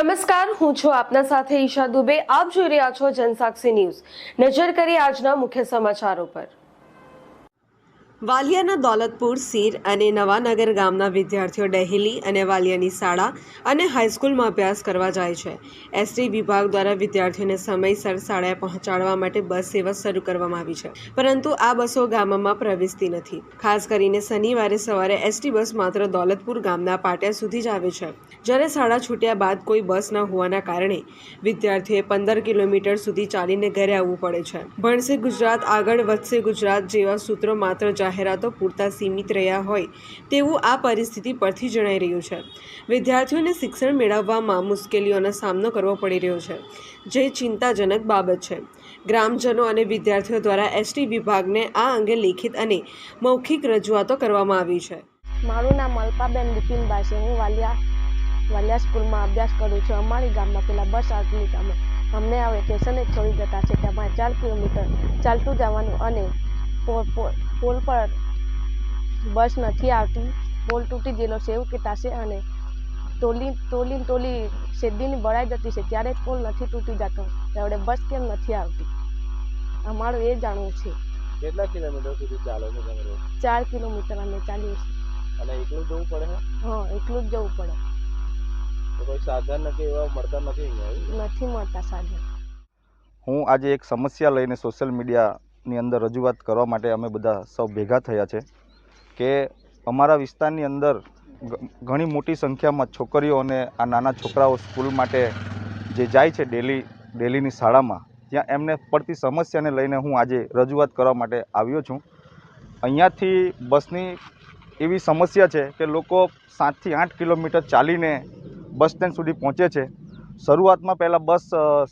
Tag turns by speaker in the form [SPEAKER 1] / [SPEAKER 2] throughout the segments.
[SPEAKER 1] નમસ્કાર, હું છું આપના સાથે ઈશા દુબે. આપ જોઈ રહ્યા છો જનસાક્ષી ન્યૂઝ. નજર કરીએ આજના મુખ્ય સમાચારો પર. વાલિયાના દોલતપુર, સીર અને નવાનગર ગામના વિદ્યાર્થીઓ ડહેલી અને વાલિયાની શાળા અને હાઈસ્કૂલમાં અભ્યાસ કરવા જાય છે. એસટી વિભાગ દ્વારા વિદ્યાર્થીઓને સમયસર શાળાએ પહોંચાડવા માટે બસ સેવા શરૂ કરવામાં આવી છે, પરંતુ આ બસો ગામમાં પ્રવેશતી નથી. ખાસ કરીને શનિવારે સવારે એસટી બસ માત્ર દોલતપુર ગામના પાટિયા સુધી જ આવે છે, જ્યારે શાળા છૂટ્યા બાદ કોઈ બસ ન હોવાના કારણે વિદ્યાર્થીઓએ 15 કિલોમીટર સુધી ચાલીને ઘરે આવવું પડે છે. ભણશે ગુજરાત, આગળ વધશે ગુજરાત જેવા સૂત્રો માત્ર જાહેરાતો પૂરતા સીમિત રહ્યા હોય તેવું આ પરિસ્થિતિ પરથી જણાઈ રહ્યું છે. વિદ્યાર્થીઓને શિક્ષણ મેળવવામાં મુશ્કેલીઓનો સામનો કરવો પડી રહ્યો છે, જે ચિંતાજનક બાબત છે. ગ્રામજનો અને વિદ્યાર્થીઓ દ્વારા એસટી વિભાગને આ અંગે લેખિત અને મૌખિક રજૂઆતો કરવામાં આવી છે.
[SPEAKER 2] મારું નામ અલ્પાબેન બિપિનભાઈ છે. હું વાલિયા સ્કૂલમાં અભ્યાસ કરું છું. અમારી ગામમાં પેલા બસ આવતી ગામમાં અમને હવે સ્ટેશને છોડી જતા છે. ત્યાં 4 કિલોમીટર ચાલતું જવાનું અને પોલ પર બસ નથી આવતી. પોલ તૂટી ગયેલો છે એવું કહેતા છે અને ટોલી શેરડીની બળાઈ જતી છે ત્યારે પોલ નથી તૂટી જતો. ત્યારે બસ કેમ નથી આવતી અમારું એ જાણવું છે.
[SPEAKER 3] કેટલા કિલોમીટર સુધી ચાલો છો તમે રોજ?
[SPEAKER 2] 4 કિલોમીટર અમે ચાલીએ છીએ.
[SPEAKER 3] અને એકલું જવું પડે છે?
[SPEAKER 2] હા, એકલું જ જવું પડે.
[SPEAKER 3] તો કોઈ સાધન કે એવા મળતા નથી અહીંયા?
[SPEAKER 2] નથી મળતા સાધન.
[SPEAKER 4] હું આજે એક સમસ્યા લઈને સોશિયલ મીડિયાની અંદર રજૂઆત કરવા માટે અમે બધા સૌ ભેગા થયા છે કે અમારા વિસ્તારની અંદર ઘણી મોટી સંખ્યામાં છોકરીઓ અને આ નાના છોકરાઓ સ્કૂલ માટે જે જાય છે ડેલીની શાળામાં, ત્યાં એમને પડતી સમસ્યાને લઈને હું આજે રજૂઆત કરવા માટે આવ્યો છું. અહીંયાથી બસની એવી સમસ્યા છે કે લોકો 7 થી 8 કિલોમીટર ચાલીને બસ સ્ટેન્ડ સુધી પહોંચે છે. શરૂઆતમાં પહેલાં બસ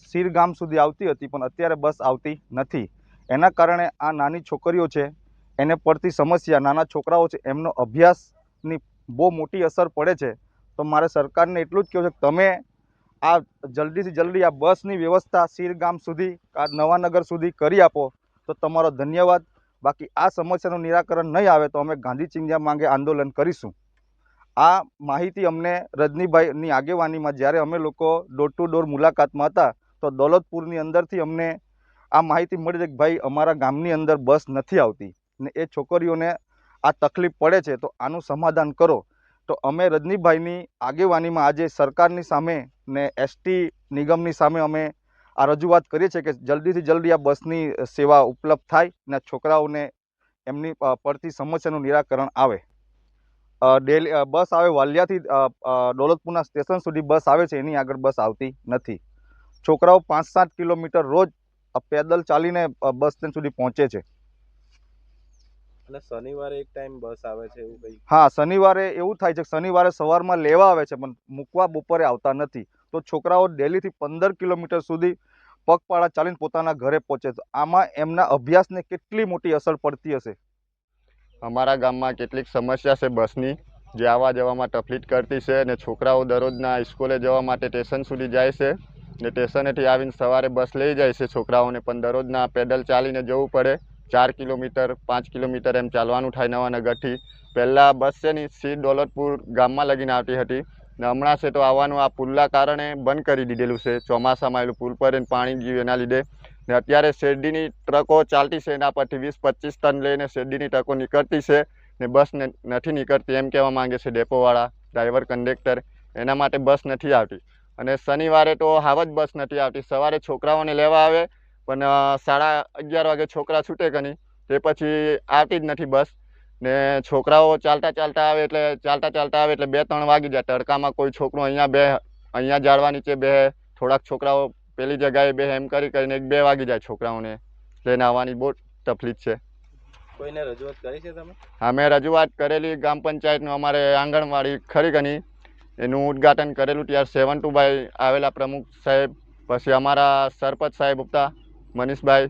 [SPEAKER 4] સીર ગામ સુધી આવતી હતી, પણ અત્યારે બસ આવતી નથી. એના કારણે આ નાની છોકરીઓ છે એને પડતી સમસ્યા, નાના છોકરાઓ છે એમનો અભ્યાસની બહુ મોટી અસર પડે છે. તો મારે સરકારને એટલું જ કહેવું છે કે તમે આ જલ્દીથી જલ્દી આ બસની વ્યવસ્થા સીર ગામ સુધી, આ નવાનગર સુધી કરી આપો તો તમારો ધન્યવાદ. બાકી આ સમસ્યાનું નિરાકરણ નહીં આવે તો અમે ગાંધી ચિંધ્યા માંગે આંદોલન કરીશું. આ માહિતી અમને રજનીભાઈની આગેવાનીમાં જ્યારે અમે લોકો ડોર ટુ ડોર મુલાકાતમાં હતા તો દોલતપુરની અંદરથી અમને આ માહિતી મળી છે કે ભાઈ અમારા ગામની અંદર બસ નથી આવતી ને એ છોકરીઓને આ તકલીફ પડે છે, તો આનું સમાધાન કરો. તો અમે રજનીભાઈની આગેવાનીમાં આજે સરકારની સામે ને એસટી નિગમની સામે અમે આ રજૂઆત કરીએ છીએ કે જલ્દીથી જલ્દી આ બસની સેવા ઉપલબ્ધ થાય ને છોકરાઓને એમની પડતી સમસ્યાનું નિરાકરણ આવે. ડેલી બસ આવે વાલિયાથી દોલતપુરના સ્ટેશન સુધી બસ આવે છે, એની આગળ બસ આવતી નથી. છોકરાઓ 5-7 કિલોમીટર રોજ પેદલ ચાલીને બસ સ્ટેન્ડ સુધી પહોંચે છે.
[SPEAKER 3] અને શનિવારે એક ટાઈમ બસ આવે છે એવું કંઈ?
[SPEAKER 4] હા, શનિવારે એવું થાય છે કે શનિવારે સવારમાં લેવા આવે છે પણ મૂકવા બપોરે આવતા નથી. તો છોકરાઓ ડેલીથી 15 કિલોમીટર સુધી પગપાળા ચાલીને પોતાના ઘરે પહોંચે છે. આમાં એમના અભ્યાસને કેટલી મોટી અસર પડતી હશે.
[SPEAKER 5] અમારા ગામમાં કેટલીક સમસ્યા છે બસની, જે આવવા જવામાં તકલીફ કરતી છે અને છોકરાઓ દરરોજના સ્કૂલે જવા માટે સ્ટેશન સુધી જાય છે ને સ્ટેશનેથી આવીને સવારે બસ લઈ જાય છે છોકરાઓને, પણ દરરોજના પેડલ ચાલીને જવું પડે. 4 કિલોમીટર 5 કિલોમીટર એમ ચાલવાનું થાય નવાનગરથી. પહેલાં બસ છે ને સીર દોલતપુર ગામમાં લગીને આવતી હતી ને હમણાં છે તો આવવાનું આ પુલના કારણે બંધ કરી દીધેલું છે. ચોમાસામાં એલું પુલ પર પાણી ગયું એના લીધે. ને અત્યારે શેરડીની ટ્રકો ચાલતી છે, એના પરથી 20-25 ટન લઈને શેરડીની ટ્રકો નીકળતી છે ને બસ નથી નીકળતી એમ કહેવા માંગે છે ડેપોવાળા, ડ્રાઈવર, કંડક્ટર. એના માટે બસ નથી આવતી. અને શનિવારે તો હાવ જ બસ નથી આવતી. સવારે છોકરાઓને લેવા આવે પણ 11:30 વાગે છોકરા છૂટે કે નહીં, તે પછી આવતી જ નથી બસ. ને છોકરાઓ ચાલતા આવે એટલે 2-3 વાગી જાય. તડકામાં કોઈ છોકરો અહીંયા ઝાડવા નીચે બેસે, થોડાક છોકરાઓ પેલી જગ્યાએ બે એમ કરીને 1-2 વાગી જાય છોકરાઓને લઈને આવવાની બહુ તકલીફ છે.
[SPEAKER 3] કોઈને રજૂઆત કરી છે તમે?
[SPEAKER 5] અમે રજૂઆત કરેલી ગ્રામ પંચાયતનું, અમારે આંગણવાડી ખરી ગણી એનું ઉદ્ઘાટન કરેલું ત્યારે 72ભાઈ આવેલા પ્રમુખ સાહેબ, પછી અમારા સરપંચ સાહેબ હતા મનીષભાઈ,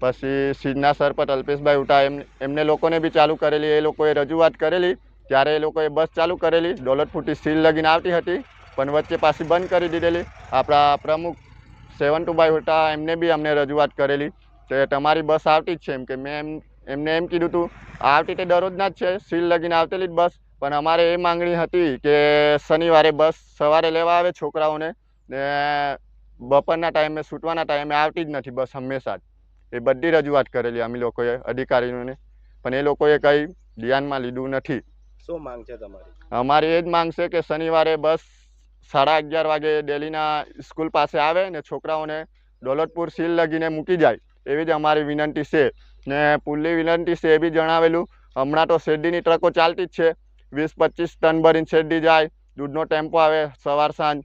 [SPEAKER 5] પછી સીધના સરપંચ અલ્પેશભાઈ ઉઠા, એમને લોકોને બી ચાલુ કરેલી. એ લોકોએ રજૂઆત કરેલી ત્યારે એ લોકોએ બસ ચાલુ કરેલી. દોલતપુરથી સીલ લગીને આવતી હતી પણ વચ્ચે પાછી બંધ કરી દીધેલી. આપણા પ્રમુખ 72ભાઈ હતા એમને બી અમને રજૂઆત કરેલી કે તમારી બસ આવતી જ છે એમ કે. મેં એમને એમ કીધું હતું આવતી તે દરરોજના જ છે, સીલ લગીને આવતેલી જ બસ, પણ અમારે એ માંગણી હતી કે શનિવારે બસ સવારે લેવા આવે છોકરાઓને ને બપોરના ટાઈમે છૂટવાના ટાઈમે આવતી જ નથી બસ હંમેશા જ. એ બધી રજૂઆત કરેલી અમે લોકોએ અધિકારીઓને, પણ એ લોકોએ કંઈ ધ્યાનમાં લીધું નથી.
[SPEAKER 3] શું માંગ છે તમારી?
[SPEAKER 5] અમારી એ જ માંગ છે કે શનિવારે બસ 11:30 વાગે ડેલીના સ્કૂલ પાસે આવે ને છોકરાઓને દોલતપુર સીલ લગીને મૂકી જાય, એવી જ અમારી વિનંતી છે. ને પુલ્લી વિનંતી છે એ બી જણાવેલું, હમણાં તો શેરડીની ટ્રકો ચાલતી જ છે, 20-25 ટન ભરીને શેરડી જાય, દૂધનો ટેમ્પો આવે સવાર સાંજ,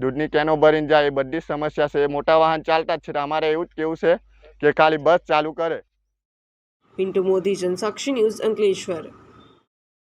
[SPEAKER 5] દૂધની કેનો ભરીને જાય. એ બધી સમસ્યા છે. એ મોટા વાહન ચાલતા જ છે. તો અમારે એવું જ કેવું છે કે ખાલી બસ ચાલુ કરે.
[SPEAKER 1] પિન્ટુ મોદી, જનસાક્ષી ન્યૂઝ, અંકલેશ્વર.